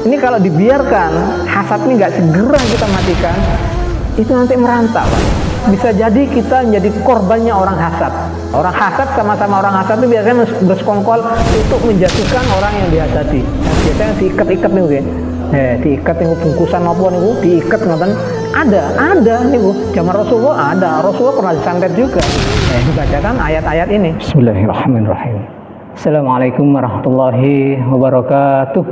Ini kalau dibiarkan hasad ini nggak segera kita matikan, itu nanti merantau, Pak. Bisa jadi kita menjadi korbannya orang hasad. Orang hasad sama-sama orang hasad itu biasanya bersekongkol untuk menjatuhkan orang yang dihasadi. Biasanya diikat-ikat nih, Bu. Diikat nih bungkusan apa nih, Bu? Diikat ngoten. Ada nih, Bu. Zaman Rasulullah ada. Rasulullah pernah disantet juga. Dibacakan ayat-ayat ini. Bismillahirrahmanirrahim. Assalamualaikum warahmatullahi wabarakatuh.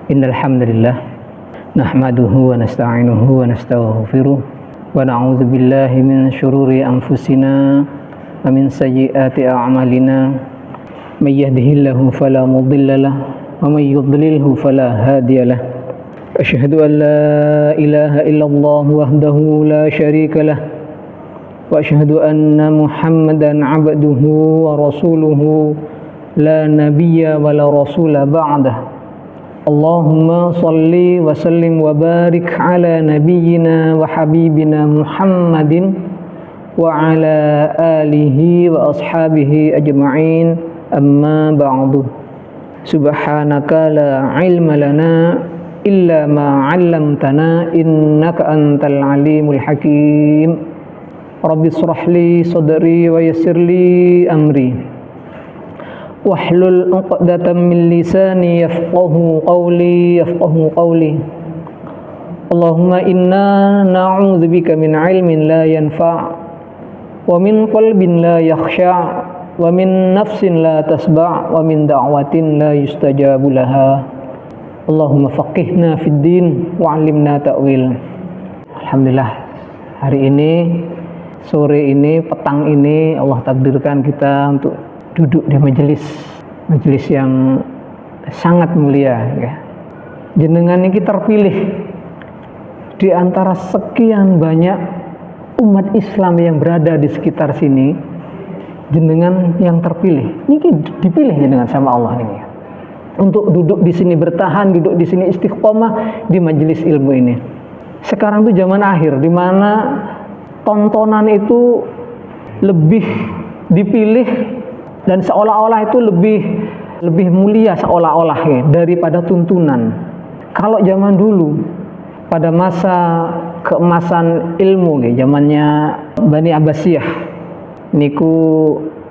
Innal hamdalillah nahmaduhu wa nasta'inuhu wa nastaghfiruh wa na'udzu billahi min syururi anfusina wa min sayyiati a'malina may yahdihillahu fala mudilla lahu wa may yudlilhu fala hadiya lahu. Asyhadu an la ilaha illallah wahdahu la syarika lahu wa asyhadu anna Muhammadan 'abduhu wa rasuluhu la nabiyya wa la rasula ba'dahu. Allahumma salli wa sallim wa barik ala nabiyyina wa habibina Muhammadin wa ala alihi wa ashabihi ajma'in, amma ba'du. Subhanaka la ilma lana illa ma 'allamtana innaka antal alimul hakim. Rabbi shrah li sadri wa yassir li amri wahlul 'uqdatam min lisani yafqahu qawli. Allahumma inna na'udzubika min 'ilmin la yanfa' wa min qalbin la yakhsha' wa min nafsin la tasba' wa min da'watin la yustajabu laha. Allahumma faqihna fid din wa 'allimna ta'wil. Alhamdulillah, hari ini, sore ini, petang ini Allah takdirkan kita untuk duduk di majelis yang sangat mulia, ya. Jenengan ini terpilih di antara sekian banyak umat Islam yang berada di sekitar sini. Jenengan yang terpilih. Ini dipilih jenengan sama Allah nih, ya. Untuk duduk di sini, bertahan duduk di sini istiqomah di majelis ilmu ini. Sekarang tuh zaman akhir di mana tontonan itu lebih dipilih dan seolah-olah itu lebih mulia seolah-olah, ya, daripada tuntunan. Kalau zaman dulu pada masa keemasan ilmu, ya, zamannya Bani Abbasiyah, niku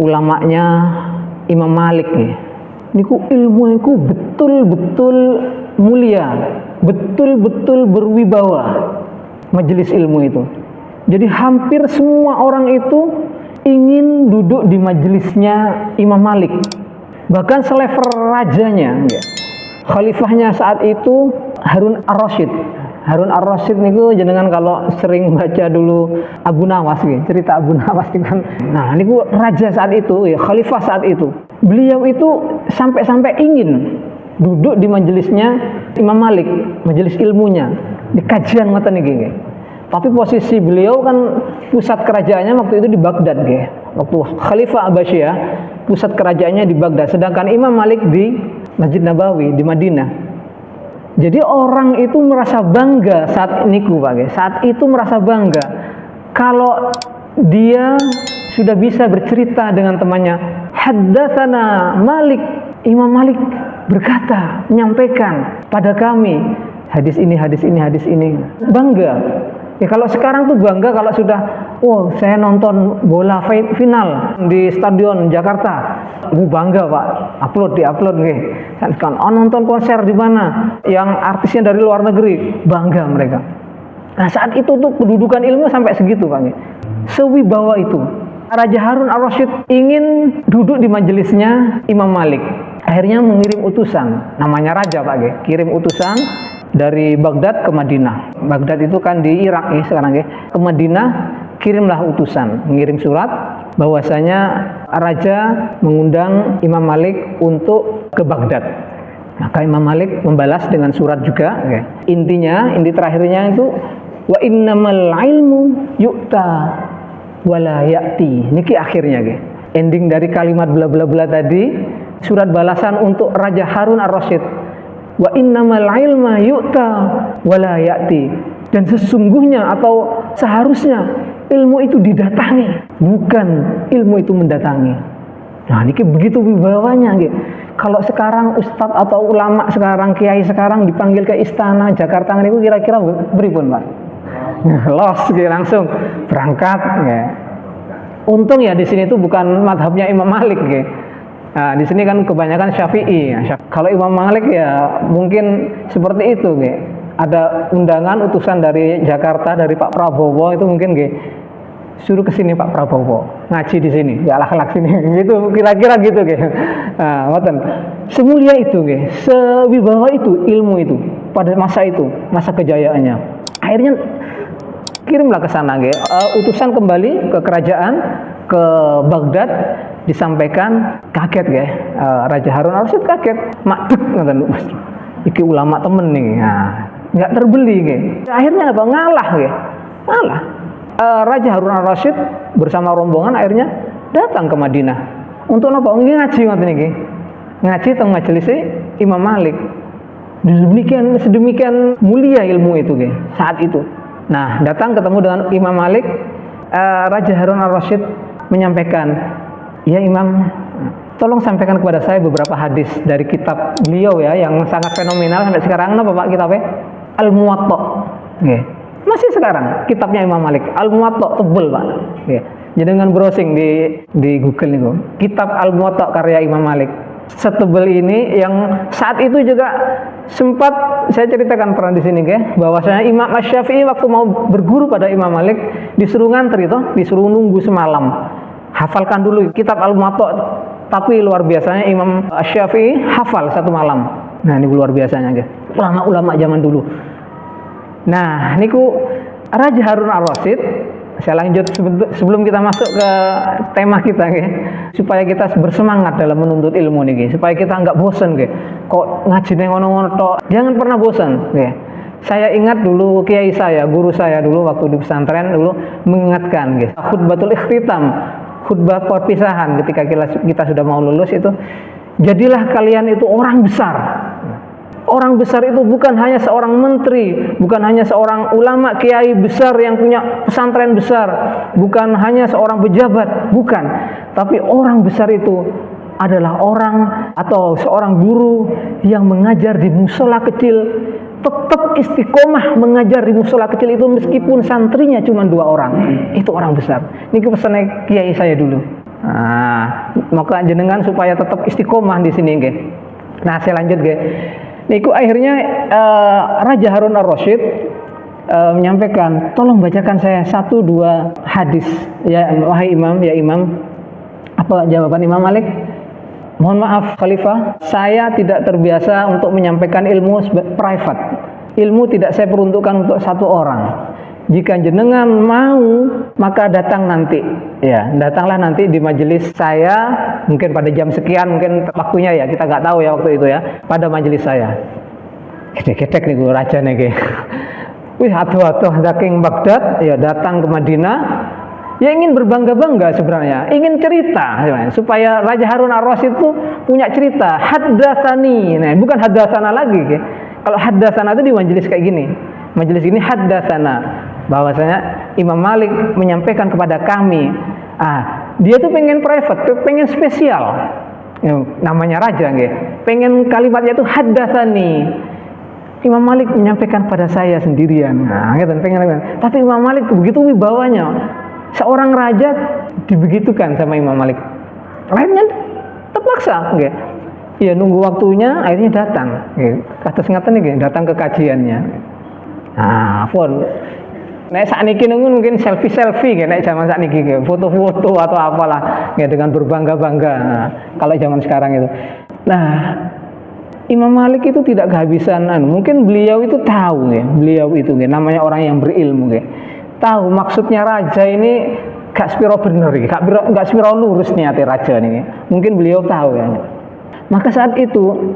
ulamanya Imam Malik, ya. Niku ilmu itu betul-betul mulia, betul-betul berwibawa majelis ilmu itu. Jadi hampir semua orang itu ingin duduk di majelisnya Imam Malik. Bahkan selevel rajanya, ya. Khalifahnya saat itu Harun ar-Rasyid. Harun ar-Rasyid niku jenengan kalau sering baca dulu Abu Nawas, ya, cerita Abu Nawas itu kan. Nah, niku raja saat itu, ya, khalifah saat itu. Beliau itu sampai-sampai ingin duduk di majelisnya Imam Malik, majelis ilmunya, di kajian ngoten niki, ya. Tapi posisi beliau kan pusat kerajaannya waktu itu di Baghdad, ya. Waktu Khalifah Abbasiyah pusat kerajaannya di Baghdad, sedangkan Imam Malik di Masjid Nabawi di Madinah. Jadi orang itu merasa bangga saat niku, Pak, ya. Saat itu merasa bangga kalau dia sudah bisa bercerita dengan temannya. Haddatsana Malik, Imam Malik berkata, menyampaikan pada kami hadis ini. Bangga. Ya, kalau sekarang tuh bangga kalau sudah, saya nonton bola final di Stadion Jakarta. Bangga, Pak. Di-upload nggih. Kan nonton konser di mana yang artisnya dari luar negeri, bangga mereka. Nah, saat itu tuh kedudukan ilmu sampai segitu, Pak. Sewibawa itu. Raja Harun ar-Rasyid ingin duduk di majelisnya Imam Malik. Akhirnya mengirim utusan, namanya raja, Pak, kirim utusan dari Baghdad ke Madinah. Baghdad itu kan di Irak, ya, sekarang, ya. Ke Madinah kirimlah utusan, mengirim surat bahwasanya raja mengundang Imam Malik untuk ke Baghdad. Maka Imam Malik membalas dengan surat juga, ya. Inti terakhirnya itu wa innamal ilmu yu'ta wala ya'ti. Niki akhirnya, ya. Ending dari kalimat bla bla bla tadi, surat balasan untuk Raja Harun ar-Rasyid. Wa innamal ilma yu'ta wala ya'ti. Dan sesungguhnya atau seharusnya ilmu itu didatangi, bukan ilmu itu mendatangi. Nah, ini begitu wibawanya nggih. Kalau sekarang ustadz atau ulama sekarang, kiai sekarang dipanggil ke istana Jakarta niku kira-kira pripun, Pak? Los nggih, langsung berangkat nggih. Untung ya di sini tuh bukan madhabnya Imam Malik nggih. Nah, di sini kan kebanyakan Syafi'i. Kalau Imam Malik ya mungkin seperti itu nggih. Ada undangan utusan dari Jakarta dari Pak Prabowo itu mungkin nggih, suruh ke sini Pak Prabowo ngaji di sini, ya akhlak sini, gitu kira-kira gitu nggih. Nah, ngoten. Semulia itu nggih, sewibawa itu ilmu itu pada masa itu, masa kejayaannya. Akhirnya kirimlah ke sana nggih, utusan kembali ke kerajaan ke Baghdad, disampaikan kaget nggih, Raja Harun al-Rasyid kaget, makdek ngoten, iki ulama temen nih. Nah, nggak terbeli nggih. Akhirnya apa? Ngalah nggih. Ngalah. Raja Harun al-Rasyid bersama rombongan akhirnya datang ke Madinah. Untuk apa? Nggih ngaji ngoten niki. Ngaji teng majelis Imam Malik. Sedemikian mulia ilmu itu nggih saat itu. Nah, datang ketemu dengan Imam Malik, Raja Harun al-Rasyid menyampaikan, "Ya Imam, tolong sampaikan kepada saya beberapa hadis dari kitab beliau ya yang sangat fenomenal sampai sekarang." Napa Pak kitabnya? Al-Muwatta. Nggih. Masih sekarang kitabnya Imam Malik, Al-Muwatta, tebel Pak. Nggih. Jadi dengan browsing di Google niku, kitab Al-Muwatta karya Imam Malik. Setebel ini yang saat itu juga sempat saya ceritakan pernah di sini nggih, bahwasanya Imam Asy-Syafi'i waktu mau berguru pada Imam Malik disuruh ngantri toh, disuruh nunggu semalam. Hafalkan dulu kitab Al-Muwatta, tapi luar biasanya Imam Asy-Syafi'i hafal satu malam. Nah, ini luar biasanya nggih. Ulama-ulama zaman dulu. Nah, niku Raja Harun al-Rasyid, saya lanjut sebelum kita masuk ke tema kita nggih, supaya kita bersemangat dalam menuntut ilmu niki, supaya kita nggak bosan nggih. Kok ngaji nang ngono-ngono tok, jangan pernah bosan nggih. Saya ingat dulu kiai saya, guru saya dulu waktu di pesantren dulu mengingatkan nggih, khutbatul ikhtitam, khutbah perpisahan ketika kita sudah mau lulus itu, jadilah kalian itu orang besar. Orang besar itu bukan hanya seorang menteri, bukan hanya seorang ulama kiai besar yang punya pesantren besar, bukan hanya seorang pejabat, bukan. Tapi orang besar itu adalah orang atau seorang guru yang mengajar di musola kecil, tetap istiqomah mengajar di musola kecil itu meskipun santrinya cuma 2 orang. Itu orang besar. Ini pesannya kiai saya dulu. Nah, maka jenengan supaya tetap istiqomah di sini nggih. Nah, saya lanjut nggih. Niku akhirnya Raja Harun al-Rasyid menyampaikan, tolong bacakan saya 1-2 hadis ya wahai Imam, ya Imam. Apa jawaban Imam Malik? Mohon maaf Khalifah, saya tidak terbiasa untuk menyampaikan ilmu private. Ilmu tidak saya peruntukkan untuk 1 orang. Jika jenengan mau, maka datang nanti. Ya, datanglah nanti di majelis saya, mungkin pada jam sekian, mungkin waktunya ya, kita nggak tahu ya waktu itu ya, pada majelis saya. Gedek-gedek nih gue raja nih. Wih, atuh-atuh saking Baghdad, ya datang ke Madinah, ya ingin berbangga-bangga sebenarnya, ingin cerita, supaya Raja Harun al-Rasyid itu punya cerita. Haddatsani, nah bukan haddatsana lagi. Kalau haddatsana itu di majelis kayak gini. Majelis ini haddatsana, bahwasanya Imam Malik menyampaikan kepada kami. Dia tuh pengen private, pengen spesial. Namanya raja nggih. Pengen kalimatnya tuh haddatsani. Imam Malik menyampaikan pada saya sendirian. Nah, gitu pengen. Tapi Imam Malik begitu wibawanya. Seorang raja dibegitukan sama Imam Malik. Akhirnya terpaksa nggih. Ya nunggu waktunya, akhirnya datang. Nggih. Kados ngaten nggih, datang ke kajiannya. Nah, pun nek sakniki mungkin selfie nggih, nek zaman sakniki nggih, foto-foto atau apalah nggih dengan berbangga-bangga. Nah, kalau zaman sekarang itu. Nah, Imam Malik itu tidak kehabisan mungkin beliau itu tahu nggih, beliau itu nggih namanya orang yang berilmu nggih. Tahu maksudnya raja ini gak spiro bener nggih, gak spiro lurus niate raja niki. Mungkin beliau tahu ya. Maka saat itu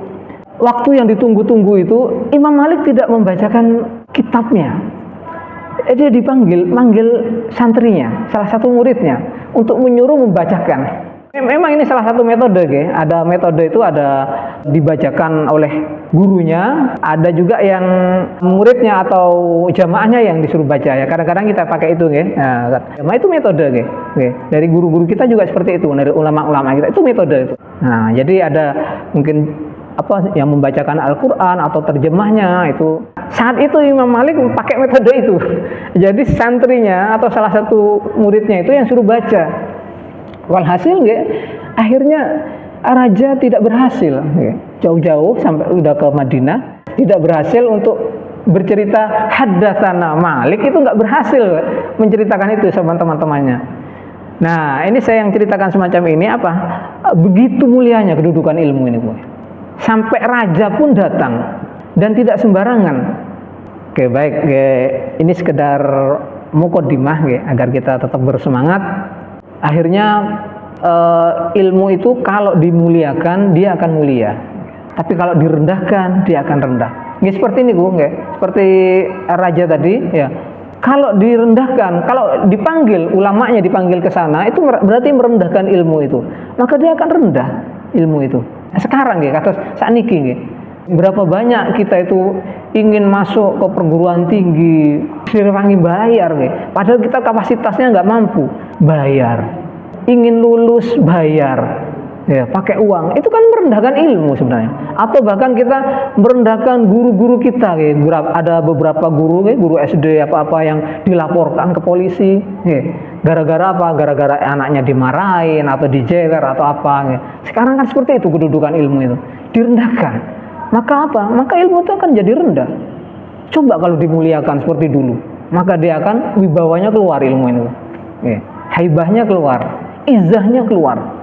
waktu yang ditunggu-tunggu itu Imam Malik tidak membacakan kitabnya. Dia manggil santrinya, salah satu muridnya untuk menyuruh membacakan. Memang ini salah satu metode, ada metode itu ada dibacakan oleh gurunya, ada juga yang muridnya atau jamaahnya yang disuruh baca ya. Kadang-kadang kita pakai itu, nah itu metode, Dari guru-guru kita juga seperti itu, dari ulama-ulama kita itu metode itu. Nah, jadi ada mungkin yang membacakan Al-Quran atau terjemahnya itu. Saat itu Imam Malik pakai metode itu. Jadi santrinya atau salah satu muridnya itu yang suruh baca. Walhasil akhirnya raja tidak berhasil. Jauh-jauh sampai udah ke Madinah, tidak berhasil untuk bercerita haddatsana Malik, itu nggak berhasil menceritakan itu sama teman-temannya. Nah, ini saya yang ceritakan semacam ini begitu mulianya kedudukan ilmu ini, sampai raja pun datang dan tidak sembarangan. Baik, ini sekedar muqaddimah agar kita tetap bersemangat. Akhirnya ilmu itu kalau dimuliakan dia akan mulia, tapi kalau direndahkan dia akan rendah. Seperti ini seperti raja tadi ya. Kalau direndahkan, kalau dipanggil ulamanya dipanggil ke sana, itu berarti merendahkan ilmu itu, maka dia akan rendah ilmu itu. Sekarang kata saat niki berapa banyak kita itu ingin masuk ke perguruan tinggi, direwangi bayar padahal kita kapasitasnya nggak mampu bayar. Ingin lulus bayar, pakai uang, itu kan merendahkan ilmu sebenarnya. Atau bahkan kita merendahkan guru-guru kita, ada beberapa guru SD apa yang dilaporkan ke polisi, gara-gara apa? Gara-gara anaknya dimarahin atau dijewer atau apa. Sekarang kan seperti itu kedudukan ilmu itu, direndahkan. Maka apa? Maka ilmu itu akan jadi rendah. Coba kalau dimuliakan seperti dulu, maka dia akan wibawanya keluar ilmu itu, haibahnya keluar, izahnya keluar.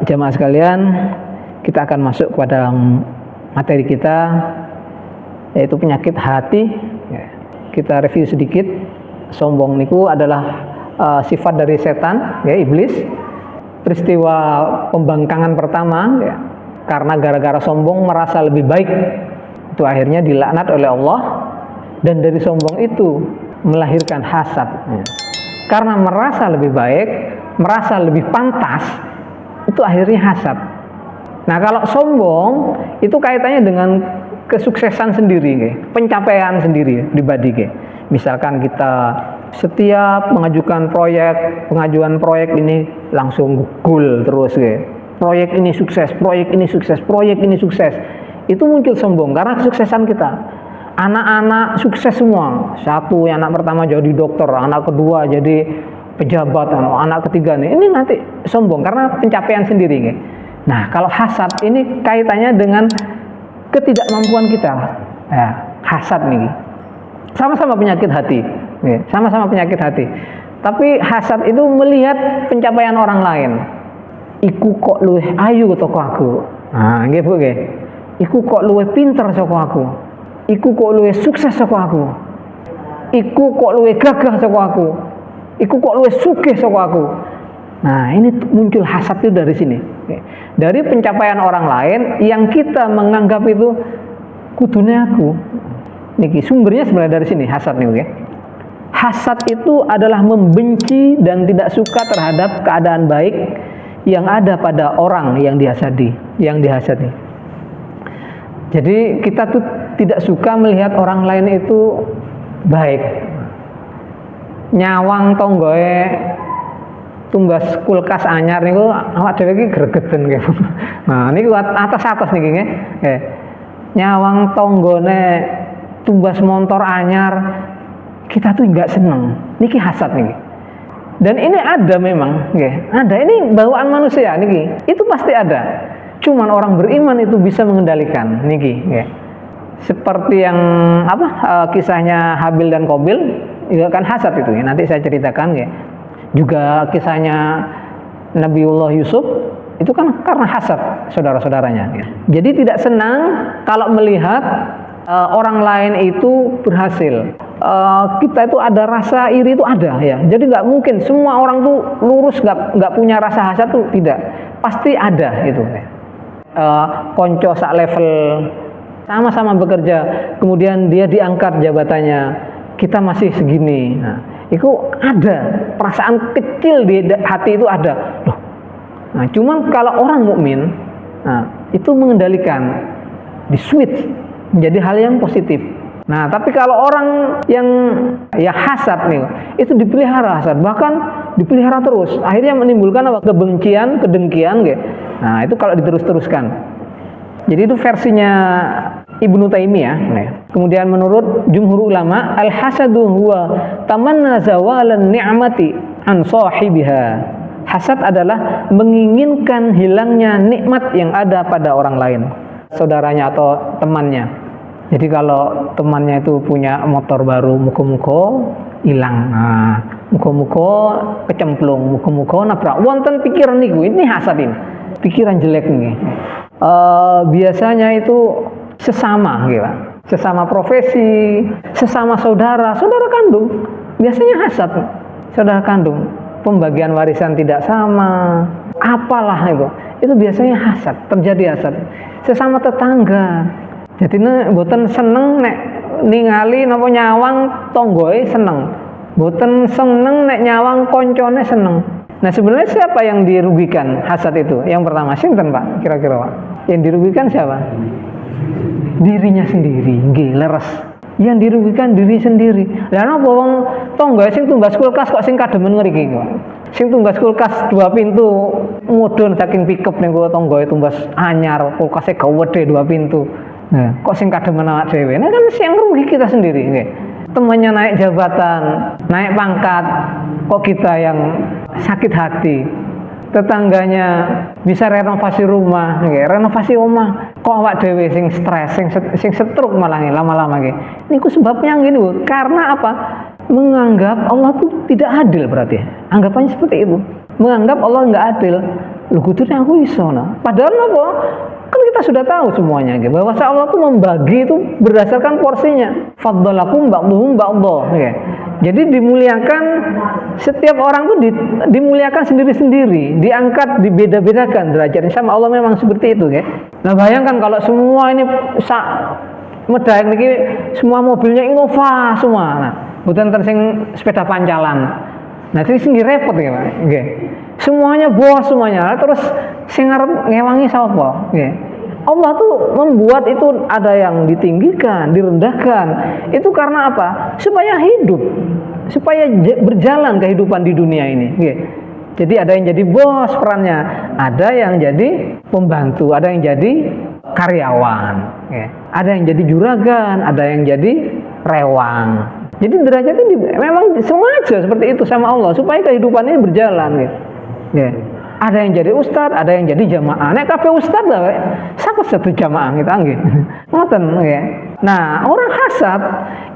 Jamaah sekalian, kita akan masuk kepada materi kita, yaitu penyakit hati. Kita review sedikit. Sombong niku adalah sifat dari setan, iblis. Peristiwa pembangkangan pertama, karena gara-gara sombong merasa lebih baik, itu akhirnya dilaknat oleh Allah. Dan dari sombong itu melahirkan hasad. Karena merasa lebih baik, merasa lebih pantas, itu akhirnya hasad. Nah, kalau sombong itu kaitannya dengan kesuksesan sendiri, pencapaian sendiri pribadi. Misalkan kita setiap mengajukan pengajuan proyek ini langsung goal terus, proyek ini sukses, proyek ini sukses, proyek ini sukses. Itu muncul sombong karena kesuksesan kita. Anak-anak sukses semua. Satu, anak pertama jadi dokter, anak kedua jadi pejabat, anak ketiga ini nanti sombong karena pencapaian sendiri. Nah, kalau hasad ini kaitannya dengan ketidakmampuan kita. Hasad nih sama-sama penyakit hati, sama-sama penyakit hati. Tapi hasad itu melihat pencapaian orang lain. Iku kok luwih ayu toko aku. Nggih Bu nggih. Iku kok luwih pinter saka aku. Iku kok luwih sukses saka aku. Iku kok luwih gagah saka aku. Iku kok luwih sugih saka aku. Nah, ini muncul hasad itu dari sini. Dari pencapaian orang lain yang kita menganggap itu kudune aku. Niki sumbernya sebenarnya dari sini hasad nih, Hasad itu adalah membenci dan tidak suka terhadap keadaan baik yang ada pada orang yang dihasadi. Jadi kita tuh tidak suka melihat orang lain itu baik. Nyawang tonggoe tumbas kulkas anyar niku awak dhewe iki gregeten nggih. Nah, niku atas-atas niki nggih. Nyawang tonggone tumbas motor anyar, kita tuh enggak seneng. Niki hasad niki. Dan ini ada memang, ada. Ini bawaan manusia niki. Itu pasti ada. Cuman orang beriman itu bisa mengendalikan niki, Seperti yang kisahnya Habil dan Qabil, itu kan hasad itu, Nanti saya ceritakan, Juga kisahnya Nabiullah Yusuf itu kan karena hasad saudara-saudaranya. Jadi tidak senang kalau melihat orang lain itu berhasil. Kita itu ada rasa iri itu ada, Jadi nggak mungkin semua orang tuh lurus nggak punya rasa hasad tuh, tidak. Pasti ada itu. Konco sak level sama-sama bekerja, kemudian dia diangkat jabatannya, kita masih segini. Nah, itu ada perasaan kecil di hati itu ada. Loh. Nah, cuman kalau orang mukmin, itu mengendalikan, di switch menjadi hal yang positif. Nah, tapi kalau orang yang hasad nih, itu dipelihara hasad, bahkan dipelihara terus, akhirnya menimbulkan apa? Kebencian, kedengkian gitu. Nah, itu kalau diterus-teruskan. Jadi itu versinya Ibnu Taimiyah. Kemudian menurut jumhur ulama, al-hasadu huwa tamanna zawalan ni'mati an sahibiha. Hasad adalah menginginkan hilangnya nikmat yang ada pada orang lain, saudaranya atau temannya. Jadi kalau temannya itu punya motor baru, muka-muka hilang. Nah, muka-muka kecemplung, muka-muka nabrak. Wonten pikiran niku, ini hasad ini. Pikiran jelek nih. Biasanya itu sesama gitu. Sesama profesi, sesama saudara kandung. Biasanya hasad. Saudara kandung, pembagian warisan tidak sama, apalah itu. Itu biasanya hasad, terjadi hasad. Sesama tetangga. Jadi mboten seneng nek ningali napa nyawang tonggoe seneng. Mboten seneng nek nyawang koncone seneng. Nah, sebenarnya siapa yang dirugikan hasad itu? Yang pertama sinten, Pak? Kira-kira, Pak? Yang dirugikan siapa? Dirinya sendiri, nggih, leres. Yang dirugikan diri sendiri. Lah napa wong tangga sing tumbas kulkas kok sing kademen ngriki kok. Sing tumbas kulkas 2 pintu mudhun saking pickup ning tangga tumbas anyar, kulkase gawedhe 2 pintu. Nah, kok sing kademen awak dhewe. Nah, kan sing rugi kita sendiri, nggih. Temannya naik jabatan, naik pangkat, kok kita yang sakit hati. Tetangganya bisa renovasi rumah, renovasi rumah, kok awak dhewe sing stres, sing stroke malah lama-lama nggih. Niku sebabnya ngene lho, karena apa? Menganggap Allah itu tidak adil berarti. Anggapannya seperti itu. Menganggap Allah enggak adil. Lho kudune aku iso nah. Padahal apa? Kan kita sudah tahu semuanya gitu, bahwa Allah itu membagi itu berdasarkan porsinya. Faddalakum ba'dhum ba'dha, ya. Jadi dimuliakan, setiap orang itu dimuliakan sendiri-sendiri, diangkat, dibeda-bedakan derajatnya. Sama Allah memang seperti itu, ya. Nah, bayangkan kalau semua ini medhaek niki semua mobilnya Innova semua. Nah, bukan tersing sepeda pancalan. Nah, itu sing repot ya, Pak. Nggih. Semuanya bos semuanya. Terus sing arep ngewangi sapa? Nggih. Allah tuh membuat itu ada yang ditinggikan, direndahkan. Itu karena apa? Supaya hidup, supaya berjalan kehidupan di dunia ini. Nggih. Jadi ada yang jadi bos perannya, ada yang jadi pembantu, ada yang jadi karyawan, nggih. Ada yang jadi juragan, ada yang jadi rewang. Jadi derajatnya memang sengaja seperti itu sama Allah supaya kehidupan ini berjalan, gitu. Ya. Ada yang jadi ustadz, ada yang jadi jamaah. Nek kabeh ustadz lah, sapa satu jamaah gitu nggih. Ngoten nggih. Nah, orang hasad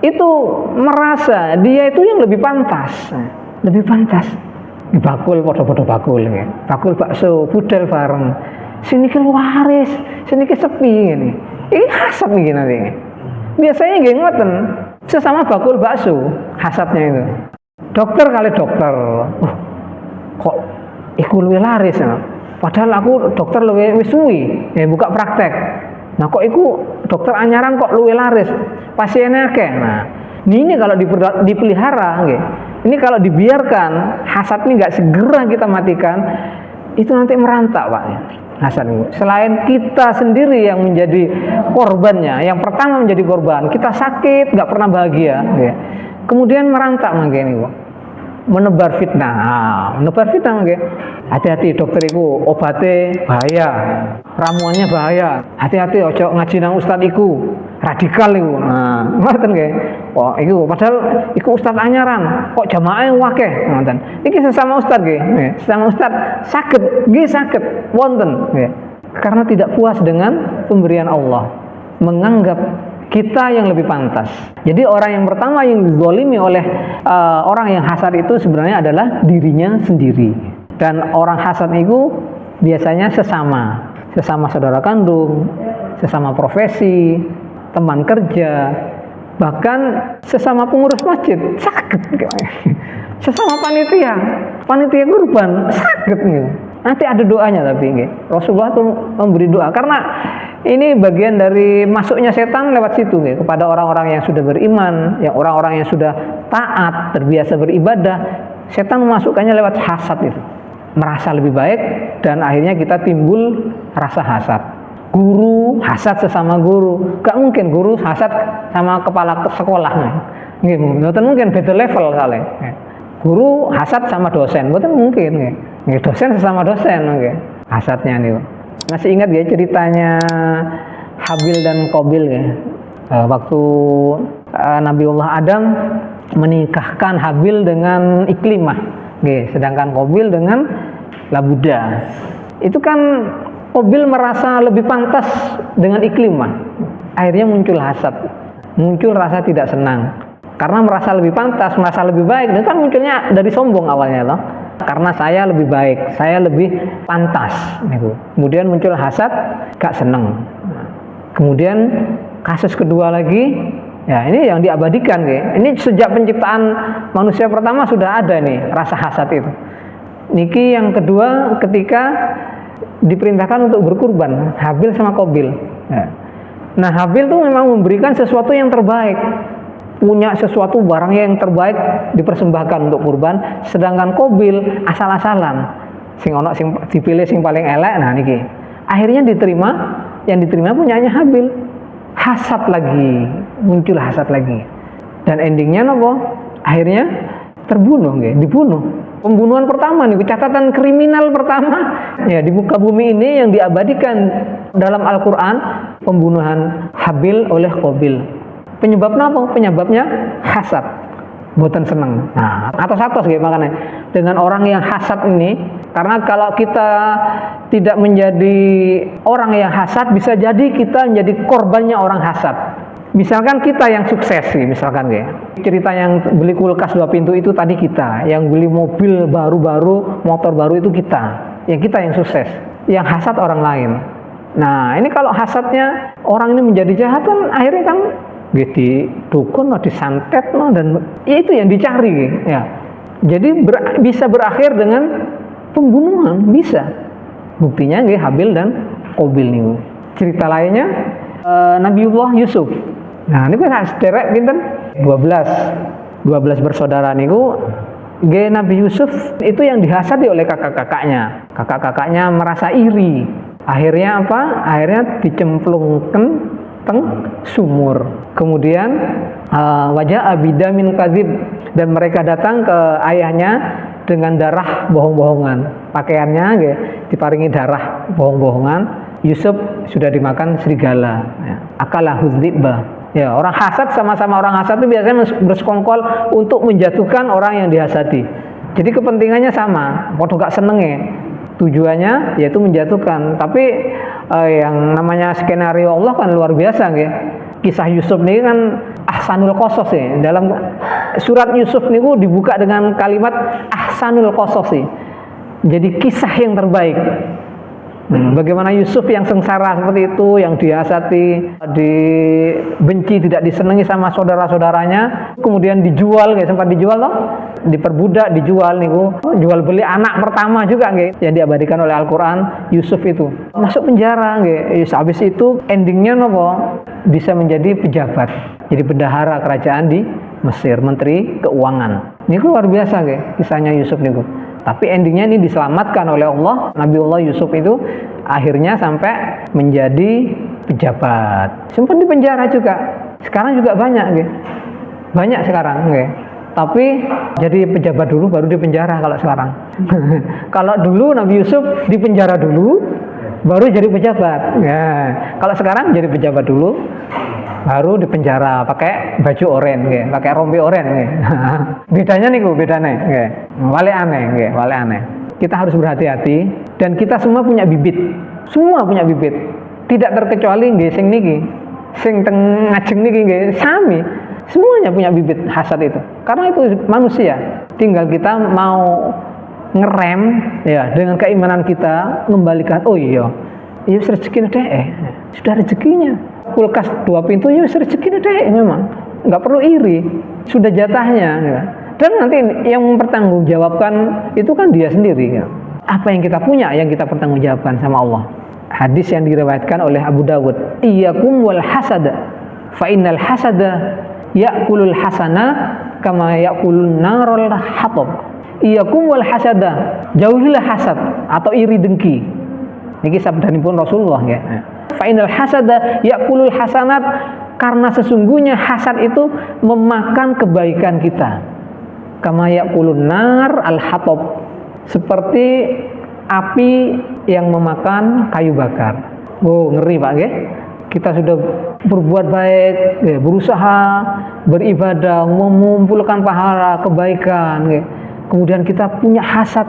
itu merasa dia itu yang lebih pantas. Lebih pantas. Di bakul padha-padha bakul nggih. Bakul bakso budal bareng. Sini ki waris, sini ki sepi ngene. Ini hasad iki nanti. Biasanya nggih ngoten. Sesama bakul bakso, hasadnya itu. Dokter kali dokter, kok iku luwih laris ya. Padahal aku dokter luwih wis suwi, buka praktek. Nah kok iku dokter anyaran kok luwih laris, pasiennya akeh. Nah, ini kalau dipelihara, nggih. Ini kalau dibiarkan hasad ini nggak segera kita matikan, itu nanti merantak, Pak. Hasad ini. Selain kita sendiri yang menjadi korbannya, yang pertama menjadi korban, kita sakit, nggak pernah bahagia, ya. Kemudian merantak mungkin ini, menebar fitnah. Nah, menebar fitnah mungkin. Hati-hati dokter itu obatnya bahaya, ramuannya bahaya. Hati-hati ojo ngaji nang ustad iku, radikal iku. Nah, ngoten nggih. Oh, iku padahal iku ustad anyaran, kok jamaah akeh ngoten. Iki sesama ustad nggih. Sesama ustad saged, nggih saged wonten nggih. Karena tidak puas dengan pemberian Allah, menganggap kita yang lebih pantas. Jadi orang yang pertama yang dizalimi oleh orang yang hasad itu sebenarnya adalah dirinya sendiri. Dan orang hasad itu biasanya sesama saudara kandung, sesama profesi, teman kerja, bahkan sesama pengurus masjid, sakit. Sesama panitia kurban, sakit gitu. Nanti ada doanya tapi Rasulullah tuh memberi doa karena ini bagian dari masuknya setan lewat situ kepada orang-orang yang sudah beriman, yang orang-orang yang sudah taat, terbiasa beribadah. Setan memasukkannya lewat hasad itu. Merasa lebih baik dan akhirnya kita timbul rasa hasad. Guru hasad sesama guru, gak mungkin guru hasad sama kepala sekolahnya. Nggih, mboten mungkin beda level kali. Guru hasad sama dosen, betul mungkin nggih. Dosen sesama dosen nggih. Hasadnya niku. Masih ingat ya ceritanya Habil dan Qabil ya. Waktu Nabiullah Adam menikahkan Habil dengan Iklimah, nggih, sedangkan Qabil dengan Labuda. Itu kan Qabil merasa lebih pantas dengan Iklimah. Akhirnya muncul hasad, muncul rasa tidak senang. Karena merasa lebih pantas, merasa lebih baik, itu kan munculnya dari sombong awalnya loh. Karena saya lebih baik, saya lebih pantas gitu. Kemudian muncul hasad, gak seneng. Kemudian kasus kedua lagi, ya ini yang diabadikan gitu. Ini sejak penciptaan manusia pertama sudah ada nih rasa hasad itu. Niki yang kedua ketika diperintahkan untuk berkurban, Habil sama Qabil. Nah, Habil tuh memang memberikan sesuatu yang terbaik, punya sesuatu barang yang terbaik dipersembahkan untuk kurban, sedangkan Qabil asal-asalan, sing ono sing dipilih sing paling elek. Nah niki akhirnya diterima, yang diterima punyanya Habil. Hasad lagi, muncul hasad lagi, dan endingnya nopo? Akhirnya terbunuh, dibunuh. Pembunuhan pertama nih, catatan kriminal pertama ya di muka bumi ini yang diabadikan dalam Al-Quran, pembunuhan Habil oleh Qabil. Penyebabnya apa? Penyebabnya hasad, boten seneng. Nah, atos-atos gitu makanya dengan orang yang hasad ini, karena kalau kita tidak menjadi orang yang hasad, bisa jadi kita menjadi korbannya orang hasad. Misalkan kita yang sukses sih, misalkan ya. Cerita yang beli kulkas 2 pintu itu tadi kita, yang beli mobil baru-baru, motor baru itu kita. Yang kita yang sukses, yang hasad orang lain. Nah, ini kalau hasadnya orang ini menjadi jahat kan akhirnya kan gitu dukun, disantet, dan ya itu yang dicari ya. Jadi bisa berakhir dengan pembunuhan, bisa. Buktinya nggih Habil dan Qabil nih. Cerita lainnya Nabiullah Yusuf. Nah, ini kan sederek pinten 12 bersaudara niku. Nggih Nabi Yusuf itu yang dihasadi oleh kakak-kakaknya. Kakak-kakaknya merasa iri. Akhirnya apa? Akhirnya dicemplungkan teng sumur. Kemudian wajah abidamin kadzib, dan mereka datang ke ayahnya dengan darah bohong-bohongan. Pakaiannya nggih diparingi darah bohong-bohongan. Yusuf sudah dimakan serigala. Akala hudzibba. Ya, orang hasad sama-sama orang hasad itu biasanya bersekongkol untuk menjatuhkan orang yang dihasadi. Jadi kepentingannya sama, padha gak senenge. Tujuannya yaitu menjatuhkan. Tapi yang namanya skenario Allah kan luar biasa nggih. Kisah Yusuf ini kan ahsanul qasas ya. Dalam surat Yusuf niku dibuka dengan kalimat ahsanul qasas. Jadi kisah yang terbaik. Bagaimana Yusuf yang sengsara seperti itu, yang dihasati, dibenci, tidak disenangi sama saudara-saudaranya, kemudian dijual, sempat dijual toh, diperbudak, dijual niku, jual beli anak pertama juga yang diabadikan oleh Al-Quran. Yusuf itu masuk penjara, habis itu endingnya nopo bisa menjadi pejabat, jadi bendahara kerajaan di Mesir, menteri keuangan. Niku luar biasa kisahnya Yusuf niku. Tapi endingnya ini diselamatkan oleh Allah. Nabiullah Yusuf itu akhirnya sampai menjadi pejabat. Sempat di penjara juga. Sekarang juga banyak, banyak sekarang. Tapi jadi pejabat dulu baru di penjara kalau sekarang. Kalau dulu Nabi Yusuf di penjara dulu baru jadi pejabat. Kalau sekarang jadi pejabat dulu baru di penjara pakai baju oranye, pakai rompi oranye. Bedanya niku, wale aneh. Kita harus berhati-hati, dan kita semua punya bibit. Semua punya bibit. Tidak terkecuali sing niki, sing teng ngajeng niki sami. Semuanya punya bibit hasad itu. Karena itu manusia. Tinggal kita mau ngerem ya dengan keimanan kita, mengembalikan rezeki sudah rezekinya. Kulkas 2 pintu rezeki memang nggak perlu iri, sudah jatahnya dan nanti yang mempertanggungjawabkan itu kan dia sendiri. Apa yang kita punya yang kita pertanggungjawabkan sama Allah. Hadis yang diriwayatkan oleh Abu Dawud, iyyakum wal hasada fa innal hasada ya'kulul hasana kama ya'kulun narul hatab. Iyyakum wal hasada, jauhilah hasad atau iri dengki. Niki sabdanipun Rasulullah Fa'inal hasada ya'kulul hasanat, karena sesungguhnya hasad itu memakan kebaikan kita. kama ya'kulun nar al-hatab, seperti api yang memakan kayu bakar. Oh, ngeri Pak nggih. Kita sudah berbuat baik, berusaha beribadah, mengumpulkan pahala kebaikan, kemudian kita punya hasad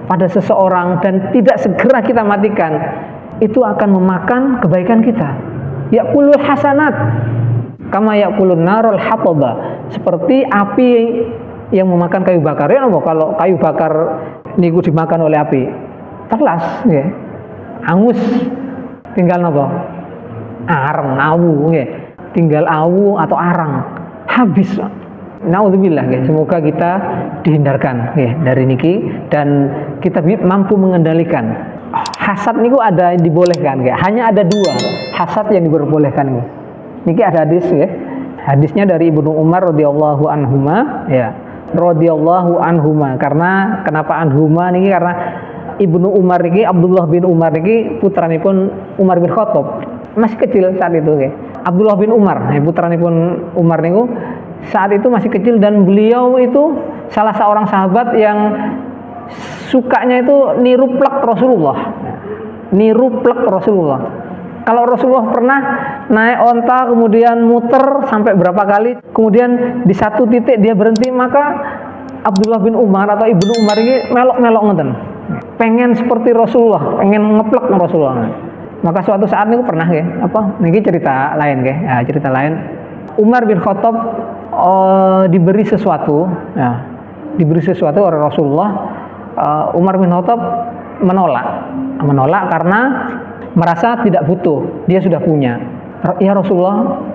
pada seseorang dan tidak segera kita matikan, itu akan memakan kebaikan kita. Ya'kulul hasanat kama ya'kulun narul hataba, seperti api yang memakan kayu bakar. Ya nopo, kalau kayu bakar niku dimakan oleh api, telas nggih. Angus, tinggal nopo? Arang, awu nggih. Tinggal awu atau arang, habis. Naudzubillah nggih. Semoga kita dihindarkan nggih dari niki dan kita mampu mengendalikan. Hasad niku ada dibolehkan nggih. Hanya ada 2 hasad yang diperbolehkan nggih. Niki ada hadis nggih. Hadisnya dari Ibnu Umar radhiyallahu anhuma ya. Radhiyallahu anhuma, karena kenapa anhuma niki, karena Ibnu Umar niki, Abdullah bin Umar niki putranipun Umar bin Khattab, masih kecil saat itu nggih. Abdullah bin Umar, putranipun Umar niku saat itu masih kecil, dan beliau itu salah seorang sahabat yang sukanya itu niru plek Rasulullah. Niru plek Rasulullah. Kalau Rasulullah pernah naik onta kemudian muter sampai berapa kali, kemudian di satu titik dia berhenti, maka Abdullah bin Umar atau Ibnu Umar ini melok-melok ngeten. Pengen seperti Rasulullah, pengen ngeplek Rasulullah. Maka suatu saat ini pernah ya, niki cerita lain ya, cerita lain. Umar bin Khattab diberi sesuatu, ya, diberi sesuatu oleh Rasulullah. Umar bin Khattab menolak karena merasa tidak butuh, dia sudah punya. Ya Rasulullah,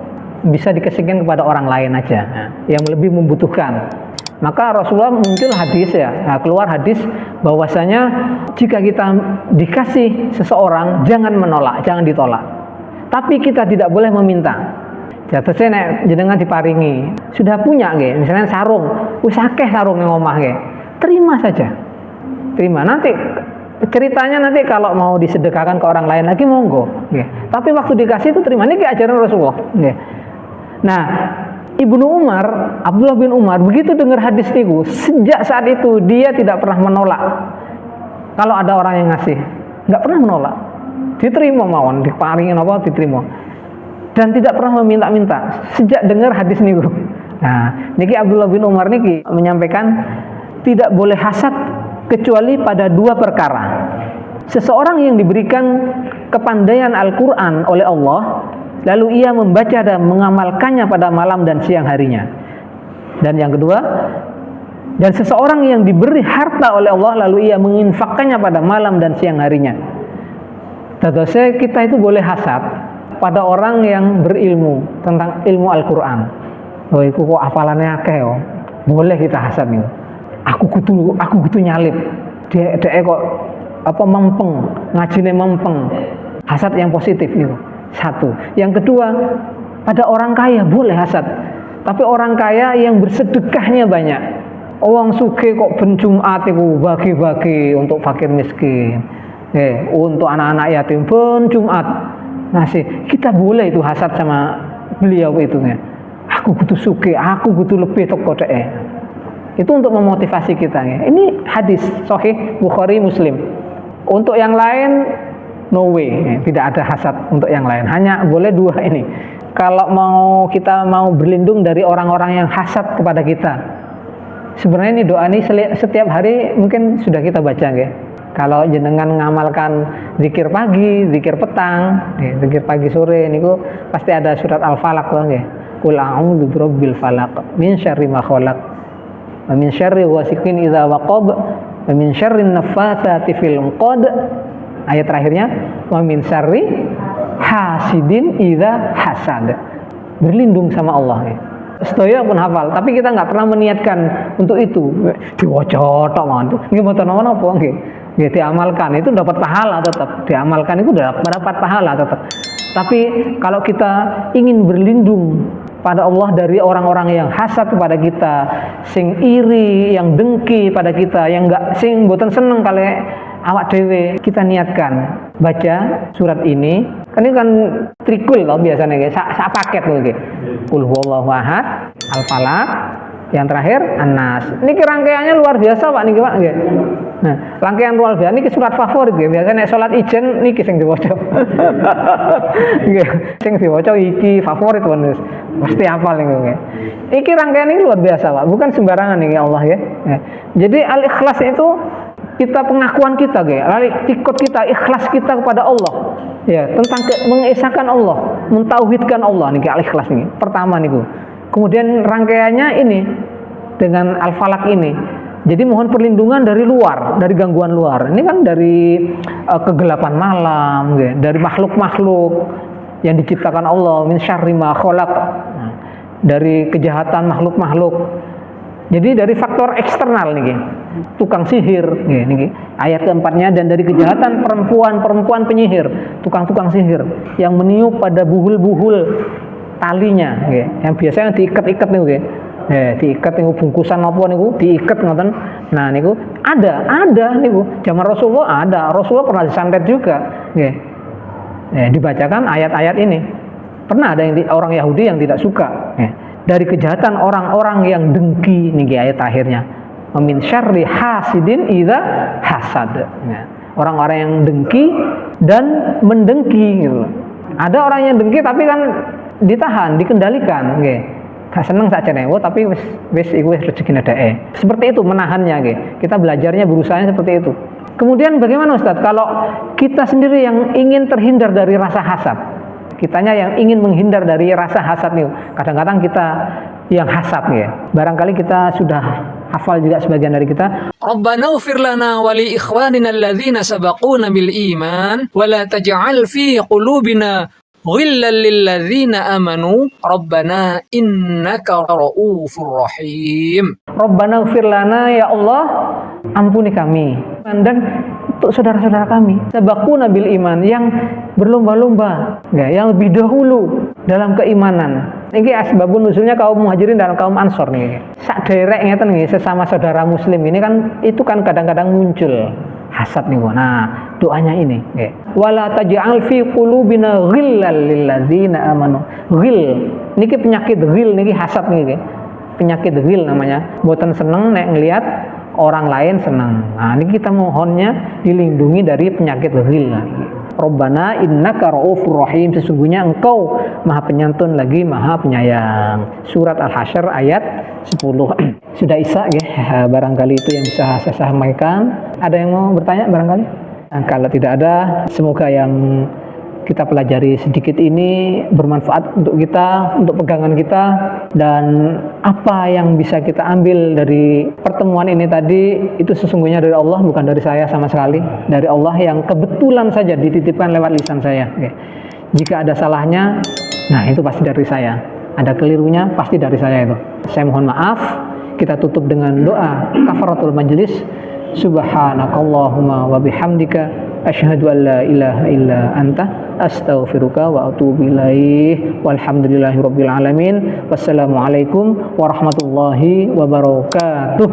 bisa dikasihkan kepada orang lain aja yang lebih membutuhkan. Maka Rasulullah muncul hadis ya, keluar hadis bahwasanya jika kita dikasih seseorang, jangan menolak, jangan ditolak. Tapi kita tidak boleh meminta. Jatuhnya nek jenengan diparingi, sudah punya nggih, misalnya sarung, wis akeh sarung yang omah nggih. Terima saja. Terima, nanti ceritanya nanti kalau mau disedekahkan ke orang lain lagi monggo nggih. Tapi waktu dikasih itu terima, niki ajaran Rasulullah nggih. Nah, Ibnu Umar, Abdullah bin Umar begitu dengar hadis niku, sejak saat itu dia tidak pernah menolak. Kalau ada orang yang ngasih, nggak pernah menolak. Diterima mawon, diparingin apa diterima. Dan tidak pernah meminta-minta sejak dengar hadis niku. Nah, niki Abdullah bin Umar niki menyampaikan tidak boleh hasad kecuali pada 2 perkara. Seseorang yang diberikan kepandaian Al-Quran oleh Allah, lalu ia membaca dan mengamalkannya pada malam dan siang harinya. Dan yang kedua, dan seseorang yang diberi harta oleh Allah, lalu ia menginfakkannya pada malam dan siang harinya. Tentunya kita itu boleh hasad pada orang yang berilmu tentang ilmu Al-Quran. Oh, itu kok hafalannya akeh yo. Boleh kita hasad nih. Aku kudu nyalip. Dia kok mempeng, ngajine mempeng. Hasad yang positif itu. 1. Yang kedua, pada orang kaya boleh hasad. Tapi orang kaya yang bersedekahnya banyak. Orang sugih kok ben Jumat iku bagi-bagi untuk fakir miskin. Untuk anak-anak yatim ben Jumat ngasih. Kita boleh itu hasad sama beliau itu ya. Aku butuh sugih, aku butuh lebih toko dhek. Itu untuk memotivasi kita ya. Ini hadis sahih Bukhari Muslim. Untuk yang lain no way, ya. Tidak ada hasad untuk yang lain. Hanya boleh 2 ini. Kalau kita mau berlindung dari orang-orang yang hasad kepada kita. Sebenarnya ini doa ini setiap hari mungkin sudah kita baca ya. Kalau jenengan ngamalkan zikir pagi, zikir petang, zikir pagi sore niku pasti ada surat Al-Falaq lah ya. Qul a'udzu birabbil falaq min syarri ma khalaq. Wa min syarri ghasiqin idza waqab, wa min syarri naffatsati fil 'uqad. Ayat terakhirnya wa min syarri hasidin idza hasad. Berlindung sama Allah ya. Sedaya pun hafal, tapi kita nggak pernah meniatkan untuk itu. Diwaca tok mawon. Nggih mboten napa nggih. Nggih diamalkan itu dapat pahala tetap. Diamalkan itu dapat pahala tetap. Tapi kalau kita ingin berlindung pada Allah dari orang-orang yang hasad kepada kita, sing iri, yang dengki pada kita, yang enggak sing mboten seneng kali awak dhewe, kita niatkan baca surat ini. Kan ini kan trikul loh biasanya guys, sak paket loh guys. Qul huwallahu ahad, Al-Falaq, Yang terakhir An-Nas. Niki rangkaiannya luar biasa Pak niki Pak nggih. Nah, rangkaian luar biasa niki surat favorit nggih. Biasanya nek salat ijen niki sing diwaca. Nggih, sing diwaca iki favorit wonten. Pasti hafal niku nggih. Iki rangkaian ini luar biasa Pak, bukan sembarangan niki Allah ya. Jadi al-ikhlas itu kita pengakuan kita nggih, ikut kita ikhlas kita kepada Allah. Ya, tentang mengesahkan Allah, mentauhidkan Allah niki al-ikhlas niki. Pertama niku. Kemudian rangkaiannya ini dengan al-falak ini. Jadi mohon perlindungan dari luar, dari gangguan luar. Ini kan dari kegelapan malam, gitu, dari makhluk-makhluk yang diciptakan Allah, min syarri ma khalaq. Dari kejahatan makhluk-makhluk. Jadi dari faktor eksternal nih, tukang sihir, nih, ayat keempatnya, dan dari kejahatan perempuan penyihir, tukang-tukang sihir yang meniup pada buhul-buhul talinya, yang biasanya diikat-ikat nih, diikat nih bungkusan apa nih, diikat ngoten. Nah nih ada nih, zaman Rasulullah ada, Rasulullah pernah disantet juga, dibacakan ayat-ayat ini. Pernah ada yang orang Yahudi yang tidak suka. Dari kejahatan orang-orang yang dengki, nih ayat akhirnya. Min syarri hasidin idza hasad. Orang-orang yang dengki dan mendengki gitu. Ada orang yang dengki tapi kan ditahan, dikendalikan, nggih. Gak seneng saja nih, tapi wis iku rezekine dheke. Seperti itu menahannya, nggih. Kita belajarnya berusahanya seperti itu. Kemudian bagaimana Ustaz kalau kita sendiri yang ingin terhindar dari rasa hasad? Kitanya yang ingin menghindar dari rasa hasad nih. Kadang-kadang kita yang hasad nih ya. Barangkali kita sudah hafal juga sebagian dari kita. Rabbana ighfir lana wa li ikhwanina alladzina sabaquna bil iman wa la taj'al fi qulubina ghillan lil ladzina amanu Rabbana innaka ra'ufur rahim. Rabbana ighfir lana, ya Allah ampuni kami dan untuk saudara-saudara kami sabaquna bil iman yang berlomba-lomba, yang lebih dahulu dalam keimanan. Ini asbabun nuzulnya kaum muhajirin dan kaum ansor nih. Sak derek ngeten nggih, sesama saudara muslim ini kan itu kan kadang-kadang muncul hasad nih. Nah, doanya ini nggih. Wala taj'al fi qulubina ghillal lil ladzina amanu. Ghil niki penyakit ghil niki hasad niki. Penyakit ghil namanya. Mboten seneng nek ngelihat orang lain senang. Nah, ini kita mohonnya dilindungi dari penyakit ghil. Rabbana innaka ra'ufur rahim, sesungguhnya engkau maha penyantun lagi maha penyayang. Surat Al-Hasyr ayat 10. Sudah isya ya, barangkali itu yang bisa saya sampaikan. Ada yang mau bertanya barangkali? Nah, kalau tidak ada, semoga yang kita pelajari sedikit ini bermanfaat untuk kita, untuk pegangan kita, dan apa yang bisa kita ambil dari pertemuan ini tadi itu sesungguhnya dari Allah, bukan dari saya sama sekali, dari Allah yang kebetulan saja dititipkan lewat lisan saya. Jika ada salahnya, nah itu pasti dari saya. Ada kelirunya pasti dari saya itu. Saya mohon maaf. Kita tutup dengan doa kafaratul majlis. Subhanakallahumma wa bihamdika asyhadu an la ilaha illa anta astaghfiruka wa atubu ilaih. Walhamdulillahirabbil alamin. Wassalamualaikum warahmatullahi wabarakatuh.